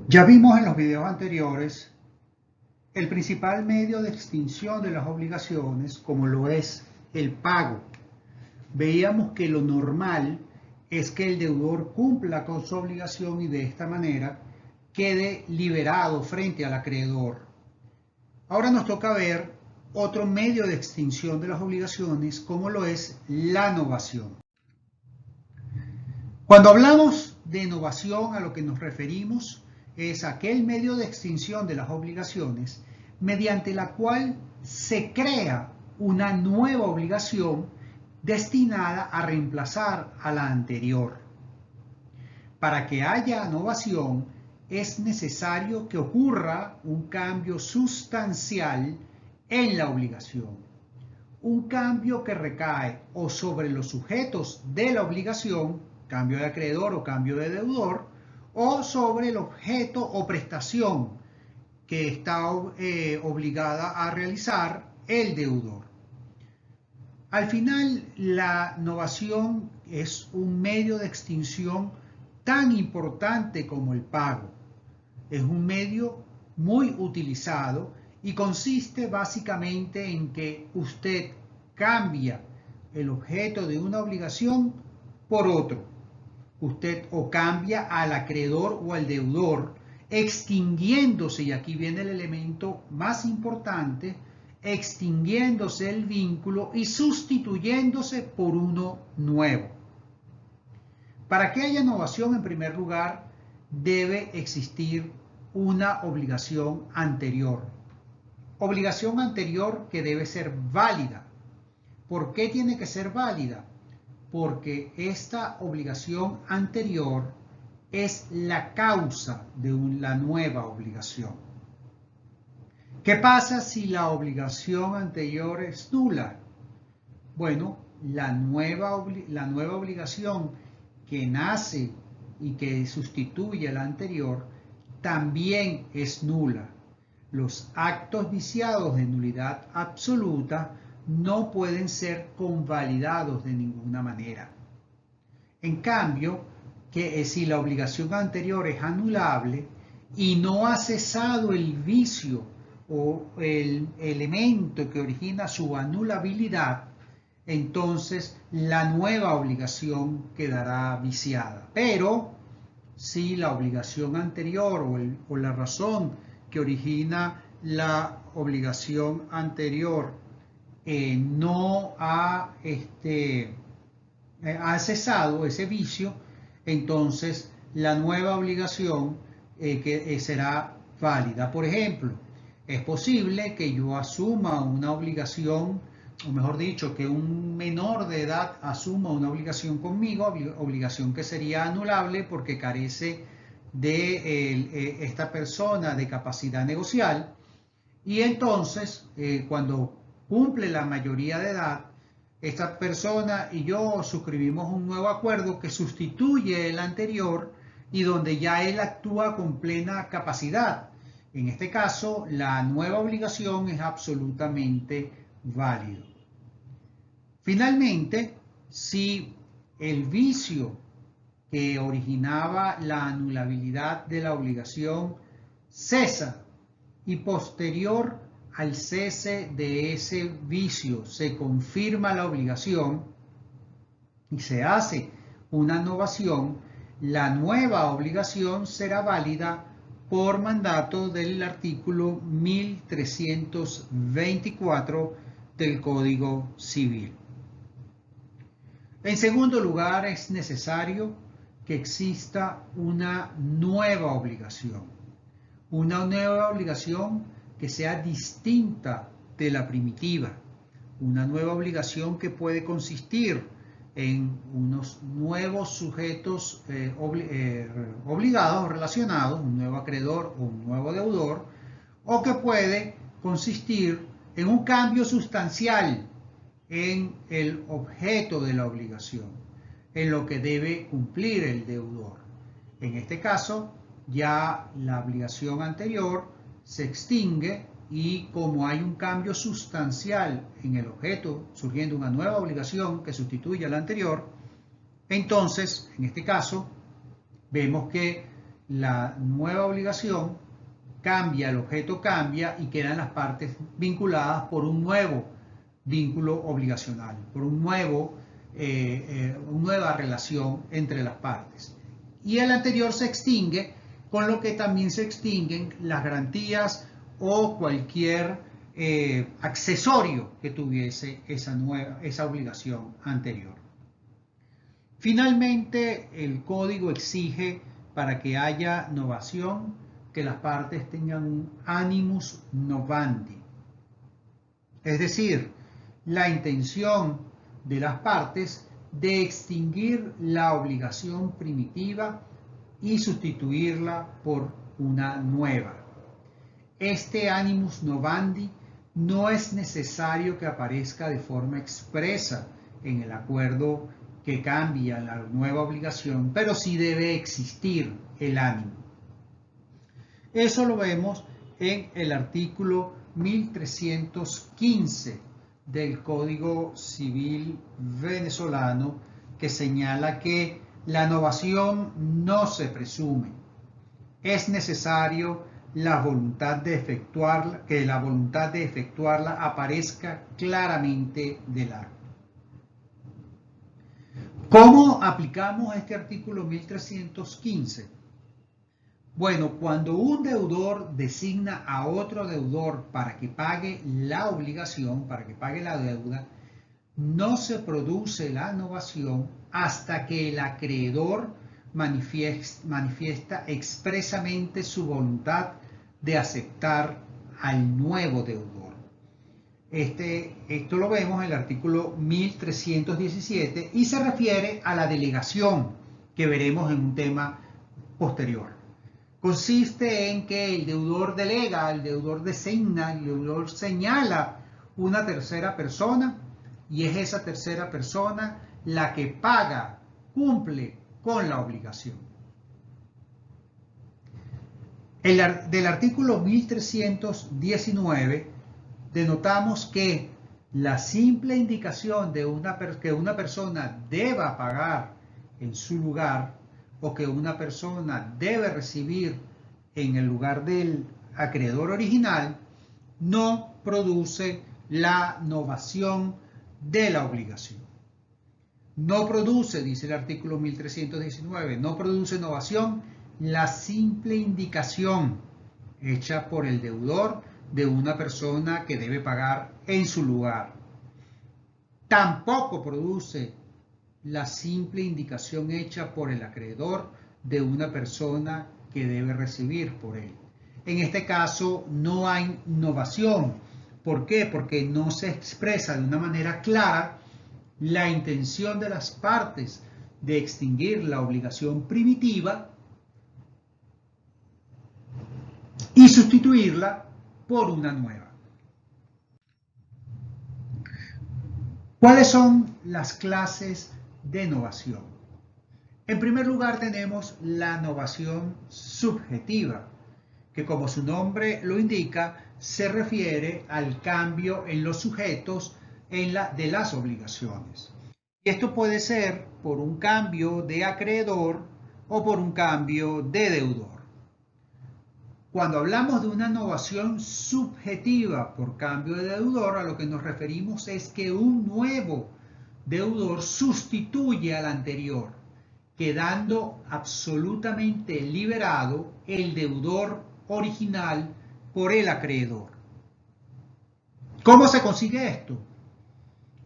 Ya vimos en los videos anteriores el principal medio de extinción de las obligaciones, como lo es el pago. Veíamos que lo normal es que el deudor cumpla con su obligación y de esta manera quede liberado frente al acreedor. Ahora nos toca ver otro medio de extinción de las obligaciones, como lo es la novación. Cuando hablamos de novación, a lo que nos referimos es aquel medio de extinción de las obligaciones mediante la cual se crea una nueva obligación destinada a reemplazar a la anterior. Para que haya novación es necesario que ocurra un cambio sustancial en la obligación. Un cambio que recae o sobre los sujetos de la obligación, cambio de acreedor o cambio de deudor, o sobre el objeto o prestación que está obligada a realizar el deudor. Al final, la novación es un medio de extinción tan importante como el pago. Es un medio muy utilizado y consiste básicamente en que usted cambia el objeto de una obligación por otro. Usted o cambia al acreedor o al deudor, extinguiéndose, y aquí viene el elemento más importante, extinguiéndose el vínculo y sustituyéndose por uno nuevo. Para que haya novación, en primer lugar, debe existir una obligación anterior. Obligación anterior que debe ser válida. ¿Por qué tiene que ser válida? Porque esta obligación anterior es la causa de la nueva obligación. ¿Qué pasa si la obligación anterior es nula? Bueno, la nueva obligación que nace y que sustituye a la anterior también es nula. Los actos viciados de nulidad absoluta no pueden ser convalidados de ninguna manera. En cambio, si la obligación anterior es anulable y no ha cesado el vicio o el elemento que origina su anulabilidad, entonces la nueva obligación quedará viciada. Pero si la obligación anterior o la razón que origina la obligación anterior no ha cesado ese vicio, entonces la nueva obligación será válida. Por ejemplo, es posible que yo asuma una obligación, o mejor dicho, que un menor de edad asuma una obligación conmigo, obligación que sería anulable porque carece de esta persona de capacidad negocial, y entonces cuando cumple la mayoría de edad, esta persona y yo suscribimos un nuevo acuerdo que sustituye el anterior y donde ya él actúa con plena capacidad. En este caso, la nueva obligación es absolutamente válida. Finalmente, si el vicio que originaba la anulabilidad de la obligación cesa y posterior al cese de ese vicio se confirma la obligación y se hace una novación, la nueva obligación será válida por mandato del artículo 1324 del Código Civil. En segundo lugar, es necesario que exista una nueva obligación que sea distinta de la primitiva, una nueva obligación que puede consistir en unos nuevos sujetos obligados o relacionados, un nuevo acreedor o un nuevo deudor, o que puede consistir en un cambio sustancial en el objeto de la obligación, en lo que debe cumplir el deudor. En este caso, ya la obligación anterior se extingue y como hay un cambio sustancial en el objeto, surgiendo una nueva obligación que sustituye a la anterior, entonces, en este caso, vemos que la nueva obligación, cambia, el objeto cambia y quedan las partes vinculadas por un nuevo vínculo obligacional, por una nueva relación entre las partes. Y el anterior se extingue, con lo que también se extinguen las garantías o cualquier accesorio que tuviese esa obligación anterior. Finalmente, el código exige, para que haya novación, que las partes tengan un animus novandi. Es decir, la intención de las partes de extinguir la obligación primitiva y sustituirla por una nueva. Este animus novandi no es necesario que aparezca de forma expresa en el acuerdo que cambia la nueva obligación, pero sí debe existir el ánimo. Eso lo vemos en el artículo 1315 del Código Civil venezolano, que señala que la novación no se presume. Es necesario que la voluntad de efectuarla aparezca claramente del acto. ¿Cómo aplicamos este artículo 1315? Bueno, cuando un deudor designa a otro deudor para que pague la obligación, para que pague la deuda, no se produce la novación hasta que el acreedor manifiesta expresamente su voluntad de aceptar al nuevo deudor. Esto lo vemos en el artículo 1317 y se refiere a la delegación, que veremos en un tema posterior. Consiste en que el deudor delega, el deudor designa, el deudor señala una tercera persona y es esa tercera persona la que paga, cumple con la obligación. Del artículo 1319 denotamos que la simple indicación de que una persona deba pagar en su lugar o que una persona debe recibir en el lugar del acreedor original no produce la novación de la obligación. No produce, dice el artículo 1319, no produce novación la simple indicación hecha por el deudor de una persona que debe pagar en su lugar. Tampoco produce la simple indicación hecha por el acreedor de una persona que debe recibir por él. En este caso no hay novación. ¿Por qué? Porque no se expresa de una manera clara la intención de las partes de extinguir la obligación primitiva y sustituirla por una nueva. ¿Cuáles son las clases de novación? En primer lugar tenemos la novación subjetiva, que como su nombre lo indica, se refiere al cambio en los sujetos de las obligaciones. Y esto puede ser por un cambio de acreedor o por un cambio de deudor. Cuando hablamos de una novación subjetiva por cambio de deudor, a lo que nos referimos es que un nuevo deudor sustituye al anterior, quedando absolutamente liberado el deudor original por el acreedor. ¿Cómo se consigue esto?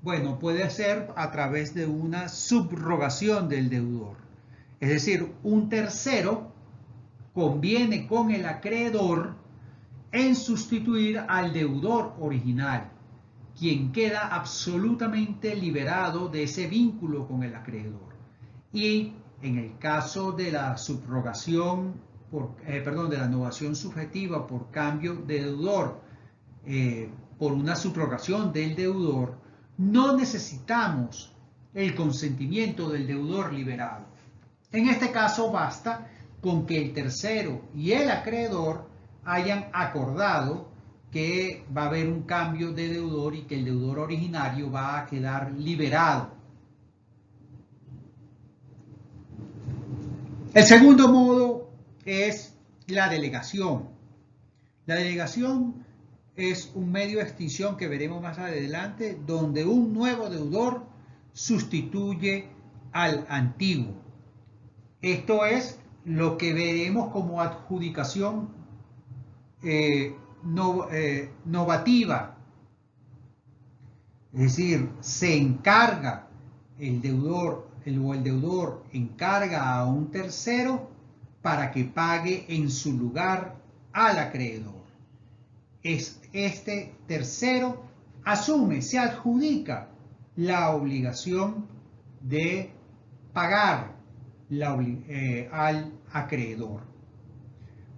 Bueno, puede ser a través de una subrogación del deudor. Es decir, un tercero conviene con el acreedor en sustituir al deudor original, quien queda absolutamente liberado de ese vínculo con el acreedor. Y en el caso de la subrogación, de la novación subjetiva por cambio de deudor, por una subrogación del deudor, no necesitamos el consentimiento del deudor liberado. En este caso basta con que el tercero y el acreedor hayan acordado que va a haber un cambio de deudor y que el deudor originario va a quedar liberado. El segundo modo es la delegación. La delegación es un medio de extinción que veremos más adelante, donde un nuevo deudor sustituye al antiguo. Esto es lo que veremos como adjudicación novativa. Es decir, se encarga el deudor encarga a un tercero para que pague en su lugar al acreedor. Este tercero se adjudica la obligación de pagar al acreedor.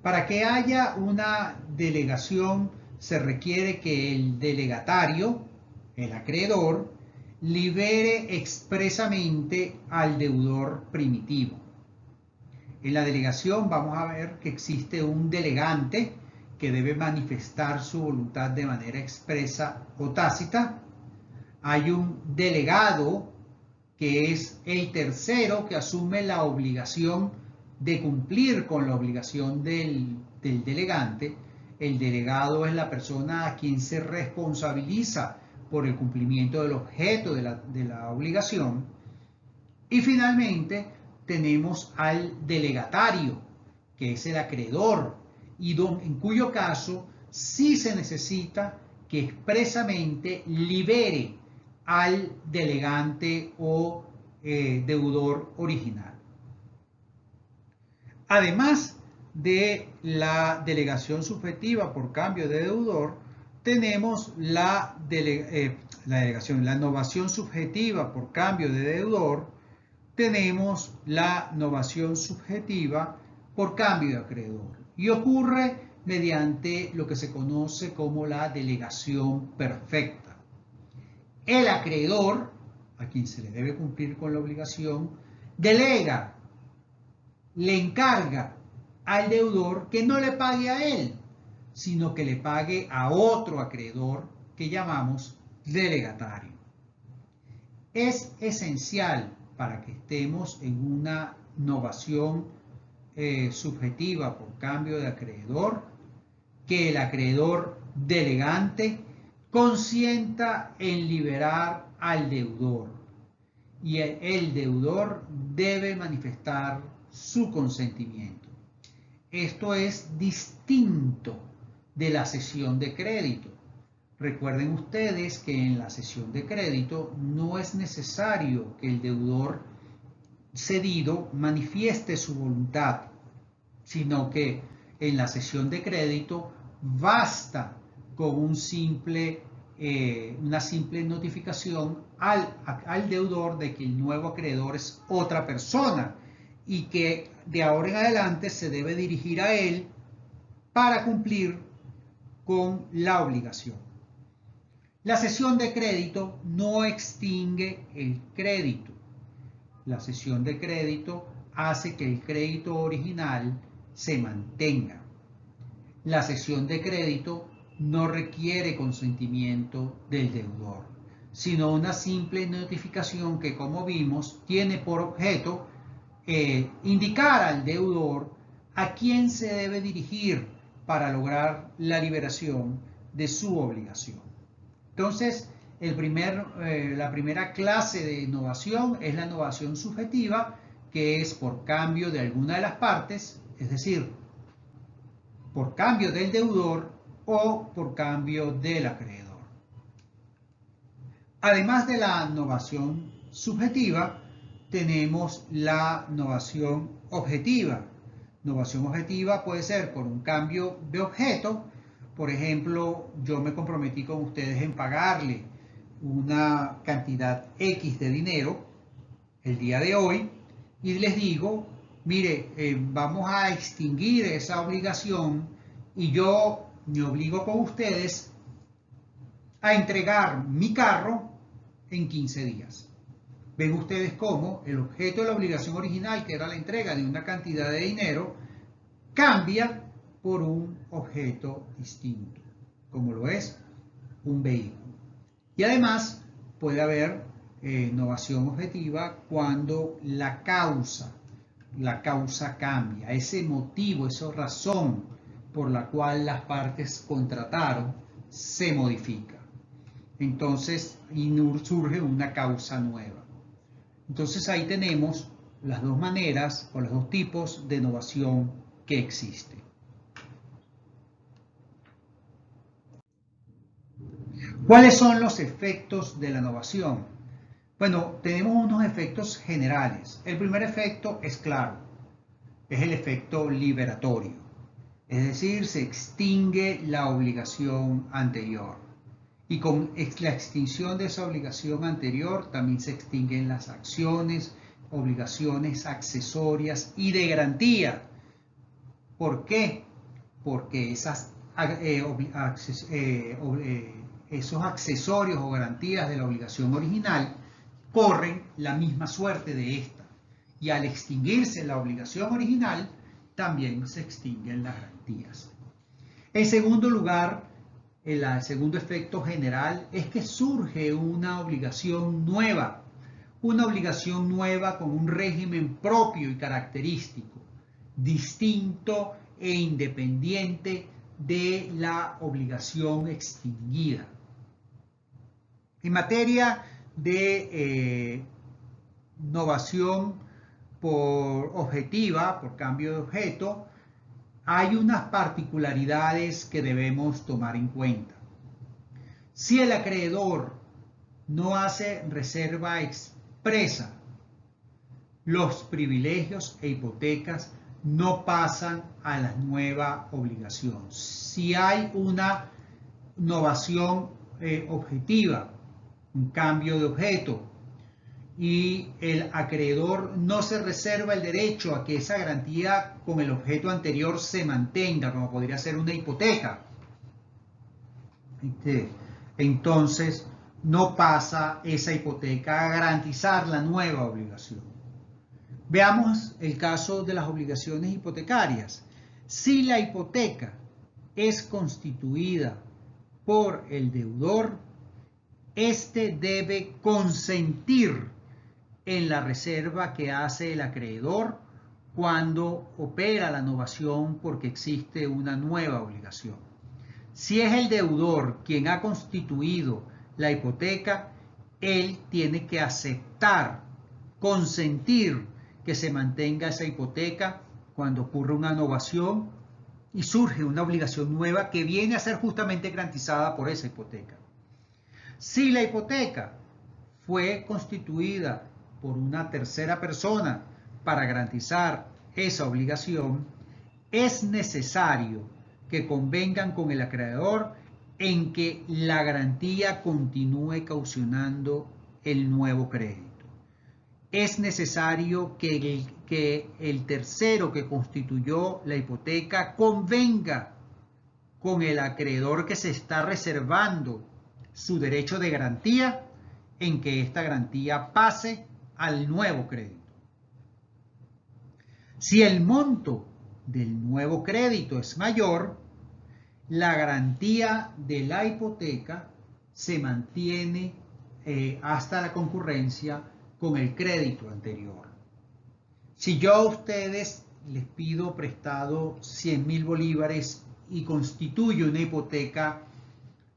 Para que haya una delegación se requiere que el delegatario, el acreedor, libere expresamente al deudor primitivo. En la delegación vamos a ver que existe un delegante que debe manifestar su voluntad de manera expresa o tácita. Hay un delegado que es el tercero que asume la obligación de cumplir con la obligación del delegante. El delegado es la persona a quien se responsabiliza por el cumplimiento del objeto de la obligación. Y finalmente tenemos al delegatario, que es el acreedor, y en cuyo caso sí se necesita que expresamente libere al delegante o deudor original. Además de la delegación subjetiva por cambio de deudor, tenemos la novación subjetiva por cambio de deudor, tenemos la novación subjetiva por cambio de acreedor, y ocurre mediante lo que se conoce como la delegación perfecta. El acreedor, a quien se le debe cumplir con la obligación, delega, le encarga al deudor que no le pague a él, sino que le pague a otro acreedor que llamamos delegatario. Es esencial para que estemos en una novación subjetiva por cambio de acreedor que el acreedor delegante consienta en liberar al deudor, y el deudor debe manifestar su consentimiento. Esto es distinto de la cesión de crédito. Recuerden ustedes que en la cesión de crédito no es necesario que el deudor cedido manifieste su voluntad, sino que en la cesión de crédito basta con una simple notificación al deudor de que el nuevo acreedor es otra persona y que de ahora en adelante se debe dirigir a él para cumplir con la obligación. La cesión de crédito no extingue el crédito. La cesión de crédito hace que el crédito original se mantenga. La cesión de crédito no requiere consentimiento del deudor, sino una simple notificación que, como vimos, tiene por objeto indicar al deudor a quién se debe dirigir para lograr la liberación de su obligación. Entonces, la primera clase de novación es la novación subjetiva, que es por cambio de alguna de las partes, es decir, por cambio del deudor o por cambio del acreedor. Además de la novación subjetiva, tenemos la novación objetiva. Novación objetiva puede ser por un cambio de objeto. Por ejemplo, yo me comprometí con ustedes en pagarle una cantidad X de dinero el día de hoy y les digo, mire, vamos a extinguir esa obligación y yo me obligo con ustedes a entregar mi carro en 15 días. Ven ustedes cómo el objeto de la obligación original, que era la entrega de una cantidad de dinero, cambia por un objeto distinto, como lo es un vehículo. Y además puede haber novación objetiva cuando la causa la causa cambia, ese motivo, esa razón por la cual las partes contrataron se modifica. Entonces surge una causa nueva. Entonces ahí tenemos las dos maneras o los dos tipos de novación que existen. ¿Cuáles son los efectos de la novación? Bueno, tenemos unos efectos generales. El primer efecto es claro, es el efecto liberatorio. Es decir, se extingue la obligación anterior. Y con la extinción de esa obligación anterior también se extinguen las acciones, obligaciones accesorias y de garantía. ¿Por qué? Porque esos accesorios o garantías de la obligación original corren la misma suerte de esta. Y al extinguirse la obligación original, también se extinguen las garantías. En segundo lugar, el segundo efecto general es que surge una obligación nueva con un régimen propio y característico, distinto e independiente de la obligación extinguida. En materia de novación por objetiva, por cambio de objeto, hay unas particularidades que debemos tomar en cuenta. Si el acreedor no hace reserva expresa, los privilegios e hipotecas no pasan a la nueva obligación. Si hay una novación objetiva, un cambio de objeto, y el acreedor no se reserva el derecho a que esa garantía con el objeto anterior se mantenga, como podría ser una hipoteca, entonces no pasa esa hipoteca a garantizar la nueva obligación. Veamos el caso de las obligaciones hipotecarias. Si la hipoteca es constituida por el deudor, éste debe consentir en la reserva que hace el acreedor cuando opera la novación porque existe una nueva obligación. Si es el deudor quien ha constituido la hipoteca, él tiene que aceptar, consentir que se mantenga esa hipoteca cuando ocurre una novación y surge una obligación nueva que viene a ser justamente garantizada por esa hipoteca. Si la hipoteca fue constituida por una tercera persona para garantizar esa obligación, es necesario que convengan con el acreedor en que la garantía continúe caucionando el nuevo crédito. Es necesario que el tercero que constituyó la hipoteca convenga con el acreedor que se está reservando su derecho de garantía en que esta garantía pase al nuevo crédito. Si el monto del nuevo crédito es mayor, la garantía de la hipoteca se mantiene hasta la concurrencia con el crédito anterior. Si yo a ustedes les pido prestado 100.000 bolívares y constituyo una hipoteca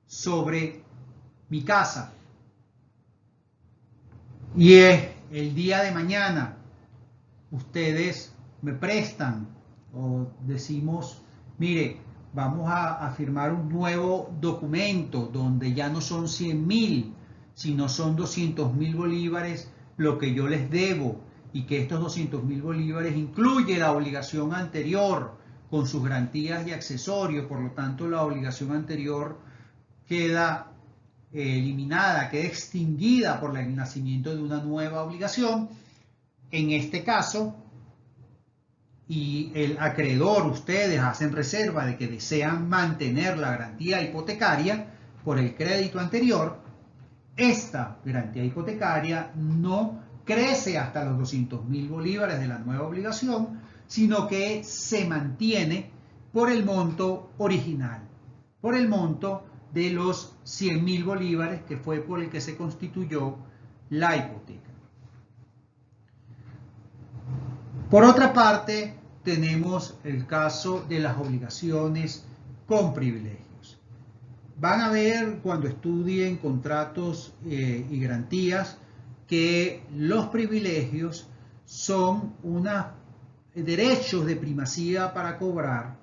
sobre mi casa, y el día de mañana ustedes me prestan o decimos, mire, vamos a firmar un nuevo documento donde ya no son 100.000, sino son 200.000 bolívares lo que yo les debo, y que estos 200.000 bolívares incluye la obligación anterior con sus garantías y accesorios, por lo tanto la obligación anterior queda eliminada, queda extinguida por el nacimiento de una nueva obligación. En este caso, y el acreedor, ustedes hacen reserva de que desean mantener la garantía hipotecaria por el crédito anterior, esta garantía hipotecaria no crece hasta los 200.000 bolívares de la nueva obligación, sino que se mantiene por el monto original, por el monto de los 100.000 bolívares que fue por el que se constituyó la hipoteca. Por otra parte, tenemos el caso de las obligaciones con privilegios. Van a ver cuando estudien contratos y garantías que los privilegios son unos derechos de primacía para cobrar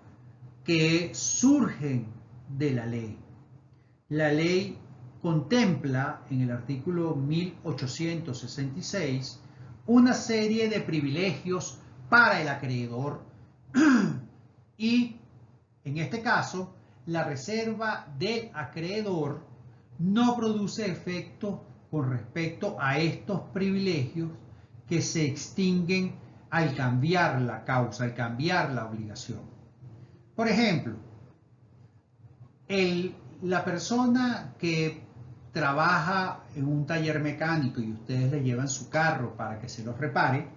que surgen de la ley. La ley contempla en el artículo 1866 una serie de privilegios para el acreedor y en este caso la reserva del acreedor no produce efecto con respecto a estos privilegios que se extinguen al cambiar la causa, al cambiar la obligación. Por ejemplo, la persona que trabaja en un taller mecánico y ustedes le llevan su carro para que se lo repare,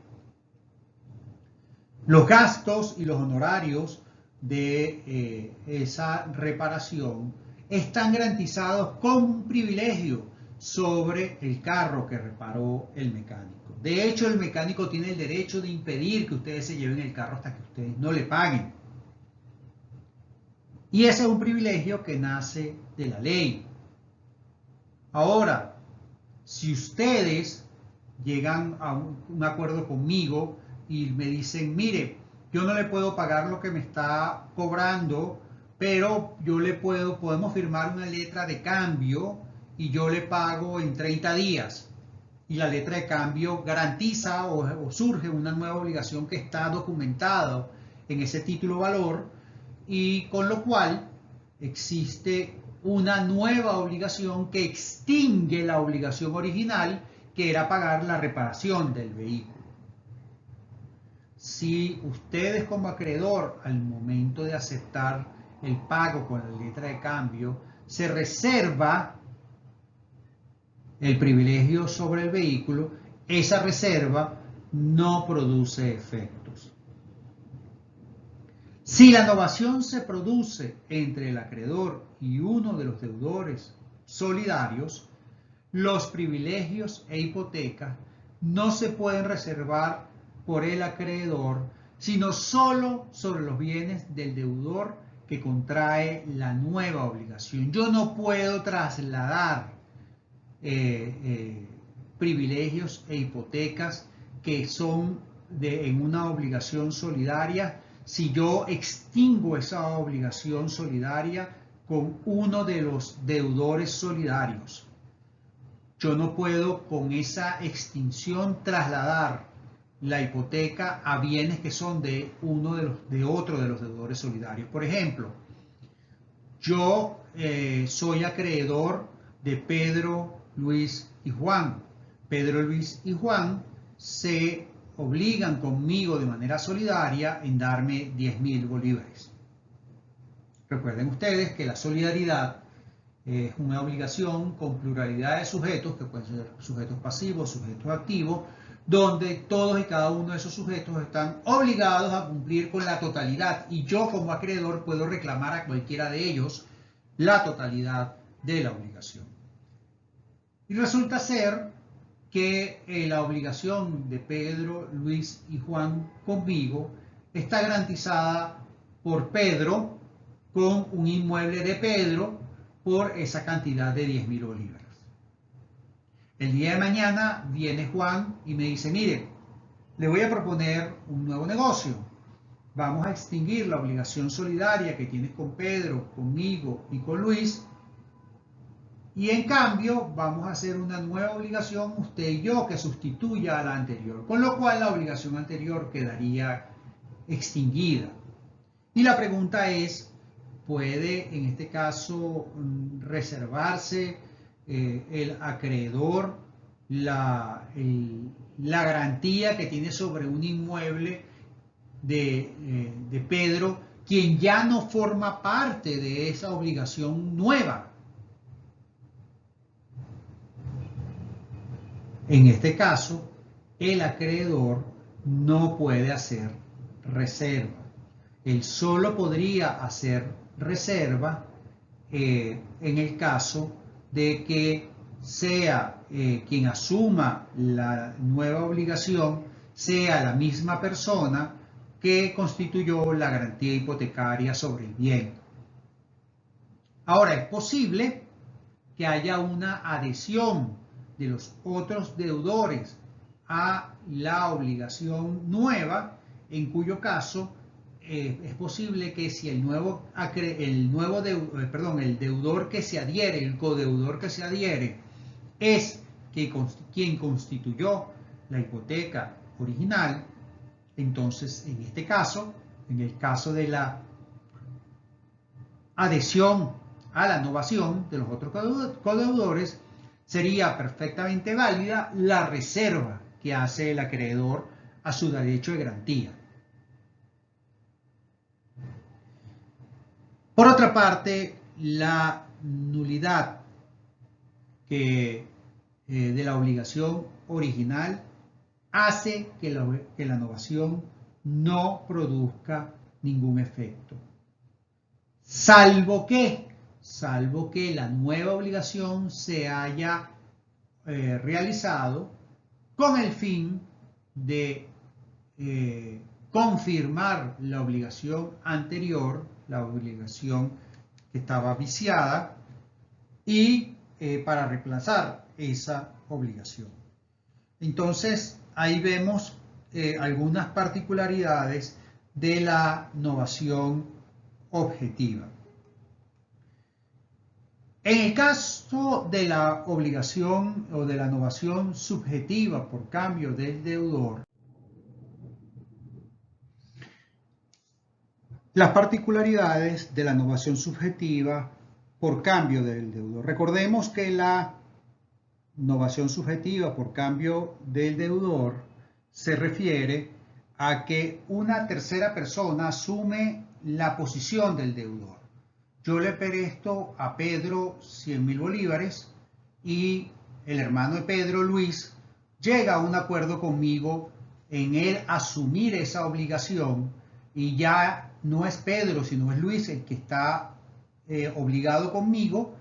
los gastos y los honorarios de esa reparación están garantizados con un privilegio sobre el carro que reparó el mecánico. De hecho, el mecánico tiene el derecho de impedir que ustedes se lleven el carro hasta que ustedes no le paguen. Y ese es un privilegio que nace de la ley. Ahora, si ustedes llegan a un acuerdo conmigo y me dicen, mire, yo no le puedo pagar lo que me está cobrando, pero podemos firmar una letra de cambio y yo le pago en 30 días. Y la letra de cambio garantiza o surge una nueva obligación que está documentada en ese título valor y con lo cual existe una nueva obligación que extingue la obligación original que era pagar la reparación del vehículo. Si ustedes como acreedor al momento de aceptar el pago con la letra de cambio se reserva el privilegio sobre el vehículo, esa reserva no produce efectos. Si la novación se produce entre el acreedor y uno de los deudores solidarios, los privilegios e hipotecas no se pueden reservar por el acreedor, sino solo sobre los bienes del deudor que contrae la nueva obligación. Yo no puedo trasladar privilegios e hipotecas que son en una obligación solidaria si yo extingo esa obligación solidaria con uno de los deudores solidarios. Yo no puedo con esa extinción trasladar la hipoteca a bienes que son de otro de los deudores solidarios. Por ejemplo, yo soy acreedor de Pedro, Luis y Juan. Pedro, Luis y Juan se obligan conmigo de manera solidaria en darme 10.000 bolívares. Recuerden ustedes que la solidaridad es una obligación con pluralidad de sujetos, que pueden ser sujetos pasivos, sujetos activos, donde todos y cada uno de esos sujetos están obligados a cumplir con la totalidad y yo como acreedor puedo reclamar a cualquiera de ellos la totalidad de la obligación. Y resulta ser que la obligación de Pedro, Luis y Juan conmigo está garantizada por Pedro con un inmueble de Pedro por esa cantidad de 10.000 bolívares. El día de mañana viene Juan y me dice, mire, le voy a proponer un nuevo negocio. Vamos a extinguir la obligación solidaria que tienes con Pedro, conmigo y con Luis. Y en cambio vamos a hacer una nueva obligación, usted y yo, que sustituya a la anterior. Con lo cual la obligación anterior quedaría extinguida. Y la pregunta es, ¿puede en este caso reservarse el acreedor la garantía que tiene sobre un inmueble de Pedro, quien ya no forma parte de esa obligación nueva? En este caso, el acreedor no puede hacer reserva. Él solo podría hacer reserva en el caso de que sea quien asuma la nueva obligación sea la misma persona que constituyó la garantía hipotecaria sobre el bien. Ahora, es posible que haya una adhesión de los otros deudores a la obligación nueva, en cuyo caso es posible que si el deudor que se adhiere, el codeudor que se adhiere, es quien constituyó la hipoteca original, entonces en este caso, en el caso de la adhesión a la novación de los otros codeudores, sería perfectamente válida la reserva que hace el acreedor a su derecho de garantía. Por otra parte, la nulidad de la obligación original hace que la novación no produzca ningún efecto, salvo que la nueva obligación se haya realizado con el fin de confirmar la obligación anterior, la obligación que estaba viciada, y para reemplazar esa obligación. Entonces, ahí vemos algunas particularidades de la novación objetiva. En el caso de la obligación o de la novación subjetiva por cambio del deudor, las particularidades de la novación subjetiva por cambio del deudor. Recordemos que la novación subjetiva por cambio del deudor se refiere a que una tercera persona asume la posición del deudor. Yo le presto a Pedro 100.000 bolívares y el hermano de Pedro, Luis, llega a un acuerdo conmigo en el asumir esa obligación, y ya no es Pedro sino es Luis el que está obligado conmigo,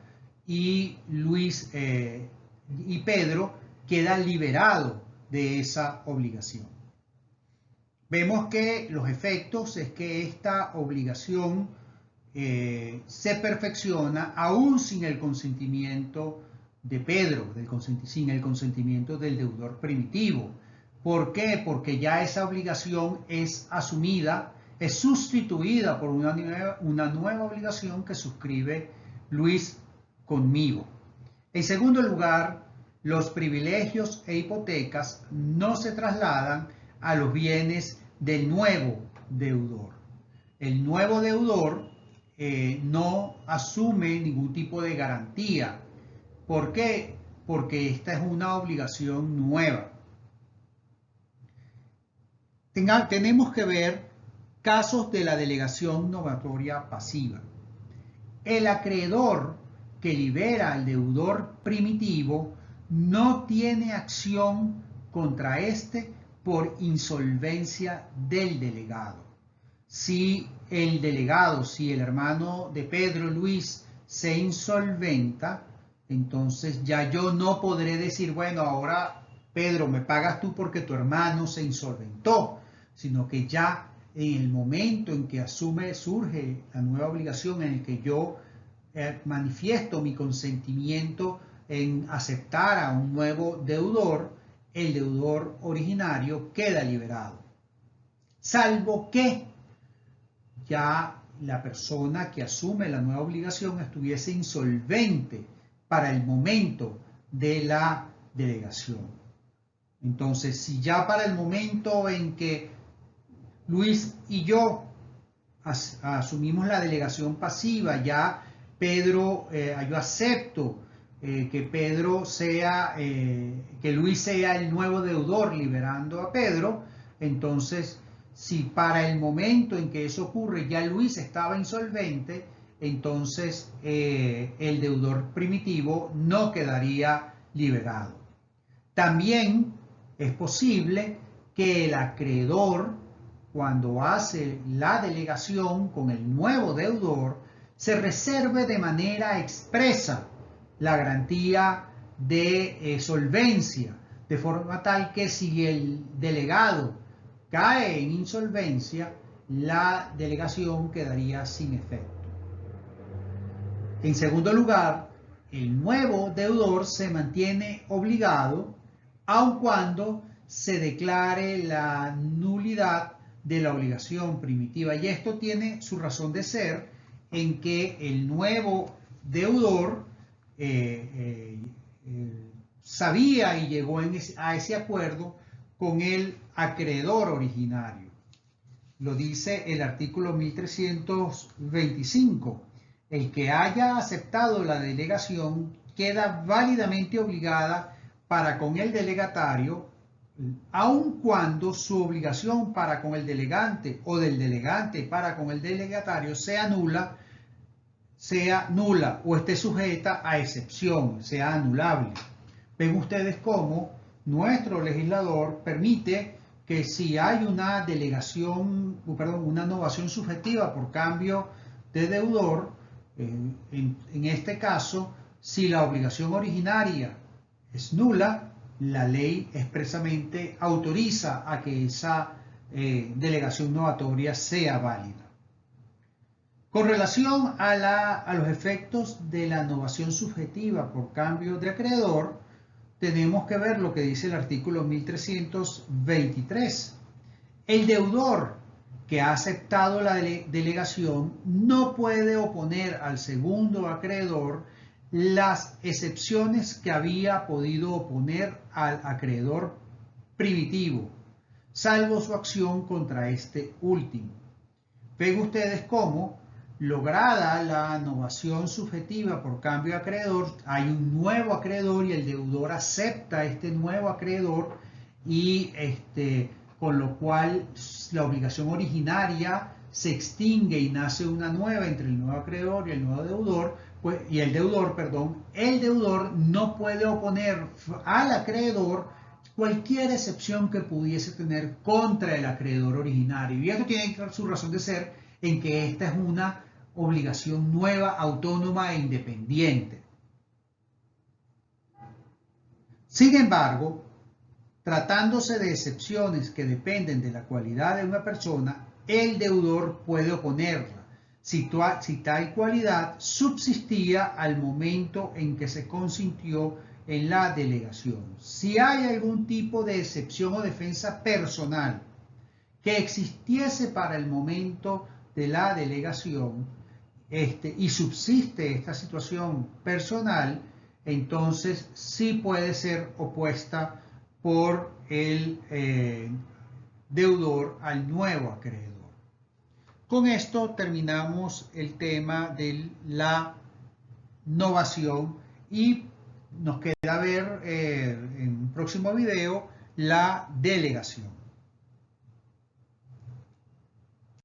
y Luis y Pedro quedan liberados de esa obligación. Vemos que los efectos es que esta obligación se perfecciona aún sin el consentimiento de Pedro, sin el consentimiento del deudor primitivo. ¿Por qué? Porque ya esa obligación es asumida, es sustituida por una nueva obligación que suscribe Luis conmigo. En segundo lugar, los privilegios e hipotecas no se trasladan a los bienes del nuevo deudor. El nuevo deudor no asume ningún tipo de garantía. ¿Por qué? Porque esta es una obligación nueva. Tenemos que ver casos de la delegación novatoria pasiva. El acreedor que libera al deudor primitivo no tiene acción contra este por insolvencia del delegado. Si el hermano de Pedro, Luis, se insolventa, entonces ya yo no podré decir, bueno, ahora Pedro, me pagas tú porque tu hermano se insolventó, sino que ya en el momento en que surge la nueva obligación, en el que yo manifiesto mi consentimiento en aceptar a un nuevo deudor, el deudor originario queda liberado. Salvo que ya la persona que asume la nueva obligación estuviese insolvente para el momento de la delegación. Entonces, si ya para el momento en que Luis y yo asumimos la delegación pasiva, ya Pedro, yo acepto que Luis sea el nuevo deudor liberando a Pedro, entonces si para el momento en que eso ocurre ya Luis estaba insolvente, entonces el deudor primitivo no quedaría liberado. También es posible que el acreedor, cuando hace la delegación con el nuevo deudor, se reserve de manera expresa la garantía de solvencia, de forma tal que si el delegado cae en insolvencia, la delegación quedaría sin efecto. En segundo lugar, el nuevo deudor se mantiene obligado aun cuando se declare la nulidad de la obligación primitiva. Y esto tiene su razón de ser en que el nuevo deudor sabía y llegó a ese acuerdo con el acreedor originario. Lo dice el artículo 1325. El que haya aceptado la delegación queda válidamente obligada para con el delegatario, aun cuando su obligación para con el delegante o del delegante para con el delegatario sea nula o esté sujeta a excepción, sea anulable. Ven ustedes cómo nuestro legislador permite que si hay una delegación, una novación subjetiva por cambio de deudor, en este caso, si la obligación originaria es nula, la ley expresamente autoriza a que esa delegación novatoria sea válida. Con relación a los efectos de la novación subjetiva por cambio de acreedor, tenemos que ver lo que dice el artículo 1323. El deudor que ha aceptado la delegación no puede oponer al segundo acreedor las excepciones que había podido oponer al acreedor primitivo, salvo su acción contra este último. Ven ustedes cómo, lograda la novación subjetiva por cambio de acreedor, hay un nuevo acreedor y el deudor acepta este nuevo acreedor y con lo cual la obligación originaria se extingue y nace una nueva entre el nuevo acreedor y el nuevo deudor, el deudor no puede oponer al acreedor cualquier excepción que pudiese tener contra el acreedor originario. Y esto tiene su razón de ser en que esta es una obligación nueva, autónoma e independiente. Sin embargo, tratándose de excepciones que dependen de la cualidad de una persona, el deudor puede oponerla si tal cualidad subsistía al momento en que se consintió en la delegación. Si hay algún tipo de excepción o defensa personal que existiese para el momento de la delegación y subsiste esta situación personal, entonces sí puede ser opuesta por el deudor al nuevo acreedor. Con esto terminamos el tema de la novación y nos queda ver en un próximo video la delegación.